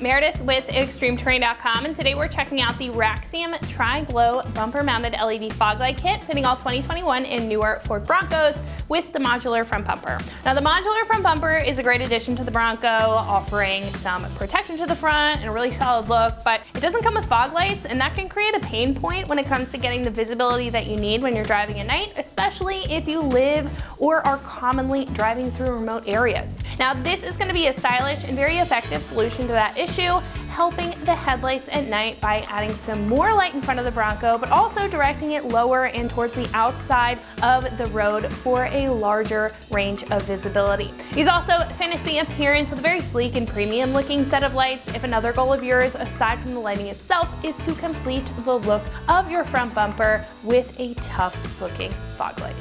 Meredith with ExtremeTerrain.com, and today we're checking out the Raxium Tri-Glow bumper-mounted LED fog light kit fitting all 2021 and newer Ford Broncos with the modular front bumper. Now, the modular front bumper is a great addition to the Bronco, offering some protection to the front and a really solid look, but it doesn't come with fog lights, and that can create a pain point when it comes to getting the visibility that you need when you're driving at night, especially if you live or are commonly driving through remote areas. Now, this is going to be a stylish and very effective solution to that issue, helping the headlights at night by adding some more light in front of the Bronco, but also directing it lower and towards the outside of the road for a larger range of visibility. He's also finished the appearance with a very sleek and premium looking set of lights. If another goal of yours, aside from the lighting itself, is to complete the look of your front bumper with a tough looking fog light.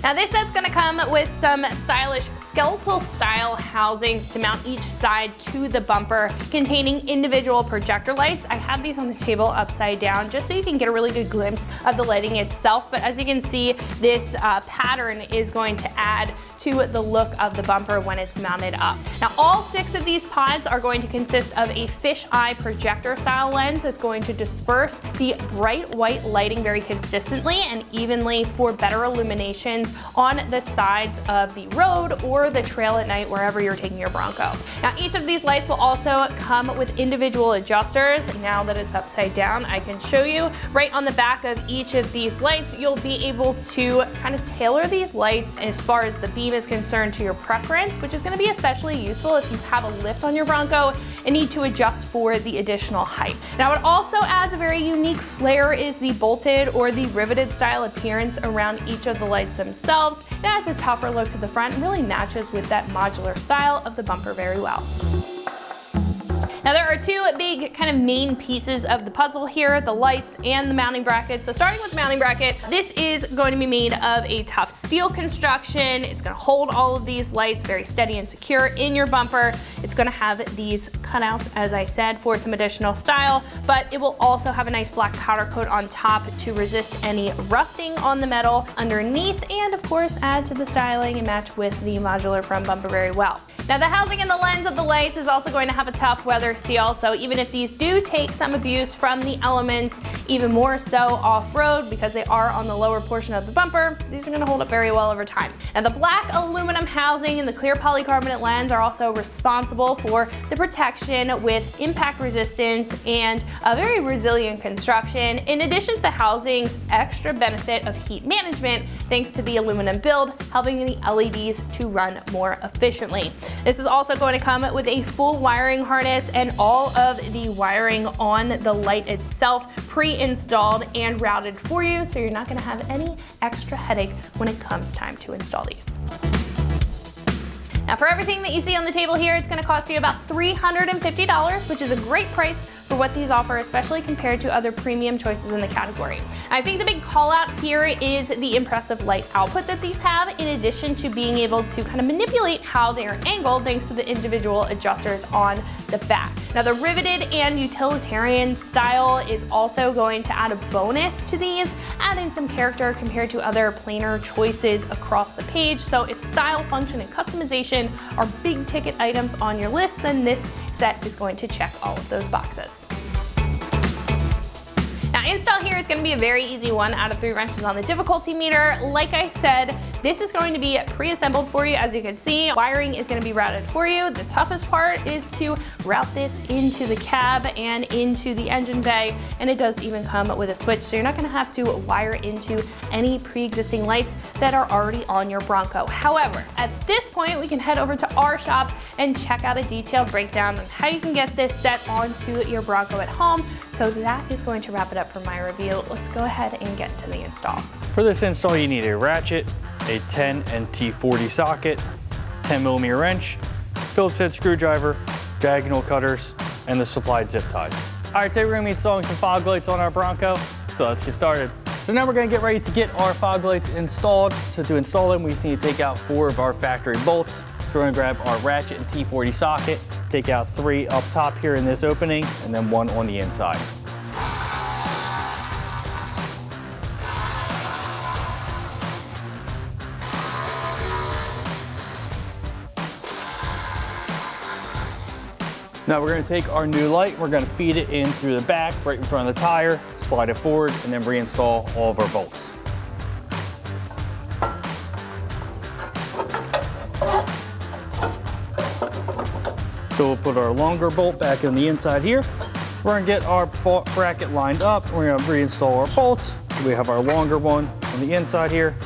Now, this set's going to come with some stylish skeletal style housings to mount each side to the bumper, containing individual projector lights. I have these on the table upside down just so you can get a really good glimpse of the lighting itself, but as you can see, this pattern is going to add to the look of the bumper when it's mounted up. Now, all 6 of these pods are going to consist of a fisheye projector style lens that's going to disperse the bright white lighting very consistently and evenly for better illuminations on the sides of the road or the trail at night wherever you're taking your Bronco. Now, each of these lights will also come with individual adjusters. Now that it's upside down, I can show you. Right on the back of each of these lights, you'll be able to kind of tailor these lights as far as the beam is concerned to your preference, which is going to be especially useful if you have a lift on your Bronco and need to adjust for the additional height. Now, what also adds a very unique flair is the bolted or the riveted style appearance around each of the lights themselves. It adds a tougher look to the front and really matches with that modular style of the bumper very well. Now, there are 2 big kind of main pieces of the puzzle here, the lights and the mounting bracket. So starting with the mounting bracket, this is going to be made of a tough steel construction. It's going to hold all of these lights very steady and secure in your bumper. It's going to have these cutouts, as I said, for some additional style, but it will also have a nice black powder coat on top to resist any rusting on the metal underneath, and of course add to the styling and match with the modular front bumper very well. Now, the housing and the lens of the lights is also going to have a tough weather seal, so even if these do take some abuse from the elements, even more so off-road because they are on the lower portion of the bumper, these are going to hold up very well over time. And the black aluminum housing and the clear polycarbonate lens are also responsible for the protection with impact resistance and a very resilient construction, in addition to the housing's extra benefit of heat management thanks to the aluminum build, helping the LEDs to run more efficiently. This is also going to come with a full wiring harness and all of the wiring on the light itself pre-installed and routed for you, so you're not going to have any extra headache when it comes time to install these. Now, for everything that you see on the table here, it's going to cost you about $350, which is a great price for what these offer, especially compared to other premium choices in the category. I think the big call out here is the impressive light output that these have, in addition to being able to kind of manipulate how they are angled thanks to the individual adjusters on the back. Now, the riveted and utilitarian style is also going to add a bonus to these, adding some character compared to other plainer choices across the page. So if style, function, and customization are big ticket items on your list, then this set is going to check all of those boxes. Now, install here is going to be a very easy 1 out of 3 wrenches on the difficulty meter. Like I said, this is going to be pre-assembled for you. As you can see, wiring is going to be routed for you. The toughest part is to route this into the cab and into the engine bay, and it does even come with a switch, so you're not going to have to wire into any pre-existing lights that are already on your Bronco. However, at this point, we can head over to our shop and check out a detailed breakdown on how you can get this set onto your Bronco at home. So that is going to wrap it up for my review. Let's go ahead and get into the install. For this install, you need a ratchet, a 10 and T40 socket, 10mm wrench, Phillips head screwdriver, diagonal cutters, and the supplied zip ties. All right, today we're gonna be installing some fog lights on our Bronco, so let's get started. So now we're gonna get ready to get our fog lights installed. So to install them, we just need to take out 4 of our factory bolts. So we're gonna grab our ratchet and T40 socket, take out 3 up top here in this opening, and then 1 on the inside. Now we're gonna take our new light, we're gonna feed it in through the back, right in front of the tire, slide it forward, and then reinstall all of our bolts. So we'll put our longer bolt back on the inside here. We're gonna get our bracket lined up. We're gonna reinstall our bolts. We have our longer one on the inside here.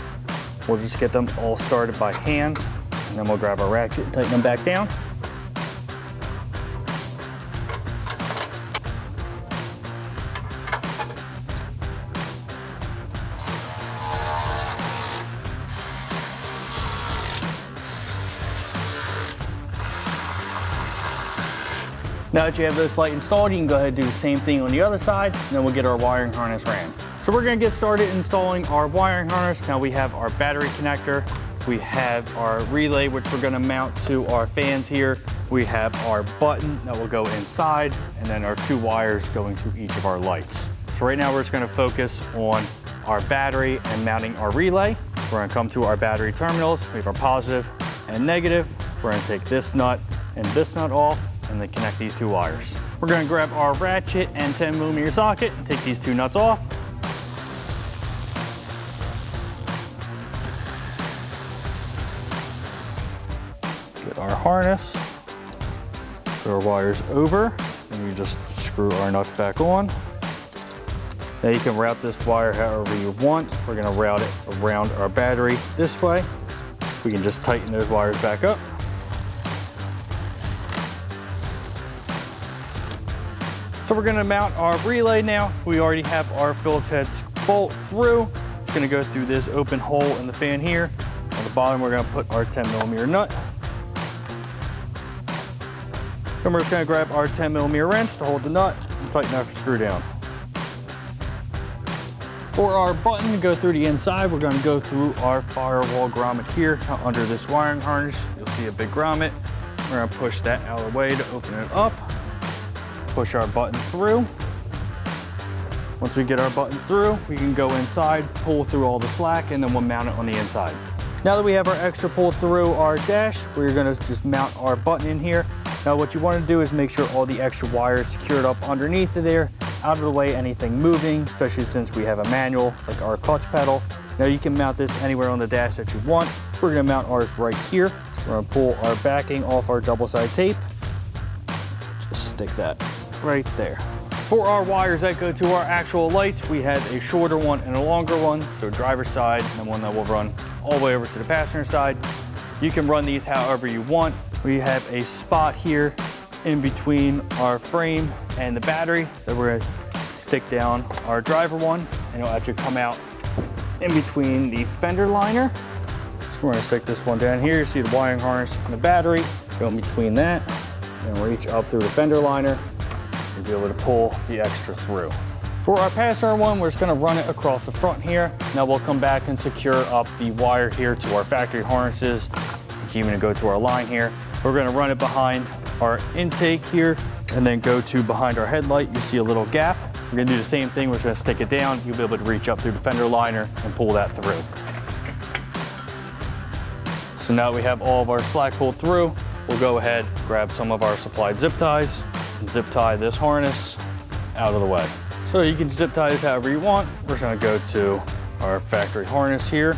We'll just get them all started by hand, and then we'll grab our ratchet and tighten them back down. Now that you have this light installed, you can go ahead and do the same thing on the other side, and then we'll get our wiring harness ran. So we're gonna get started installing our wiring harness. Now we have our battery connector, we have our relay, which we're gonna mount to our fans here. We have our button that will go inside, and then our 2 wires going to each of our lights. So right now we're just gonna focus on our battery and mounting our relay. We're gonna come to our battery terminals. We have our positive and negative. We're gonna take this nut and this nut off, and then connect these 2 wires. We're gonna grab our ratchet and 10mm socket and take these 2 nuts off. Get our harness, put our wires over, and we just screw our nuts back on. Now you can route this wire however you want. We're gonna route it around our battery this way. We can just tighten those wires back up. So we're gonna mount our relay now. We already have our Phillips head bolt through. It's gonna go through this open hole in the fan here. On the bottom, we're gonna put our 10mm nut. Then we're just gonna grab our 10mm wrench to hold the nut and tighten our screw down. For our button to go through the inside, we're gonna go through our firewall grommet here. Now under this wiring harness, you'll see a big grommet. We're gonna push that out of the way to open it up. Push our button through. Once we get our button through, we can go inside, pull through all the slack, and then we'll mount it on the inside. Now that we have our extra pull through our dash, we're gonna just mount our button in here. Now what you wanna do is make sure all the extra wires secured up underneath of there, out of the way anything moving, especially since we have a manual, like our clutch pedal. Now you can mount this anywhere on the dash that you want. We're gonna mount ours right here. We're gonna pull our backing off our double-side tape. Just stick that right there. For our wires that go to our actual lights, we have a shorter one and a longer one, so driver's side, and then one that will run all the way over to the passenger side. You can run these however you want. We have a spot here in between our frame and the battery that we're gonna stick down our driver one, and it'll actually come out in between the fender liner. So we're gonna stick this one down here. You see the wiring harness and the battery, go in between that, and reach up through the fender liner and be able to pull the extra through. For our passenger one, we're just gonna run it across the front here. Now we'll come back and secure up the wire here to our factory harnesses. You can even go to our line here. We're gonna run it behind our intake here and then go to behind our headlight. You see a little gap. We're gonna do the same thing. We're just gonna stick it down. You'll be able to reach up through the fender liner and pull that through. So now we have all of our slack pulled through. We'll go ahead, grab some of our supplied zip ties, and zip tie this harness out of the way. So you can zip tie this however you want. We're just gonna go to our factory harness here.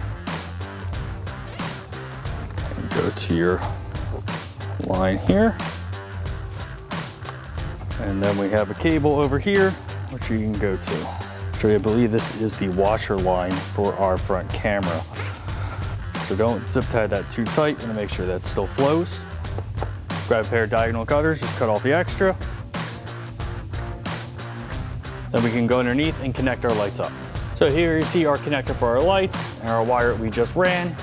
And go to your line here. And then we have a cable over here, which you can go to. So I believe this is the washer line for our front camera. So don't zip tie that too tight, and make sure that still flows. Grab a pair of diagonal cutters, just cut off the extra. Then we can go underneath and connect our lights up. So here you see our connector for our lights and our wire we just ran.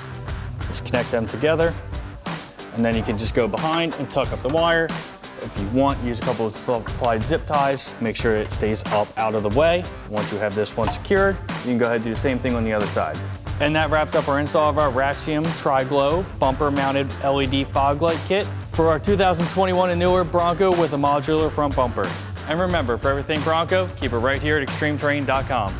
Just connect them together. And then you can just go behind and tuck up the wire. If you want, use a couple of supplied zip ties. Make sure it stays up out of the way. Once you have this one secured, you can go ahead and do the same thing on the other side. And that wraps up our install of our Raxium Tri-Glow bumper mounted LED fog light kit for our 2021 and newer Bronco with a modular front bumper. And remember, for everything Bronco, keep it right here at extremeterrain.com.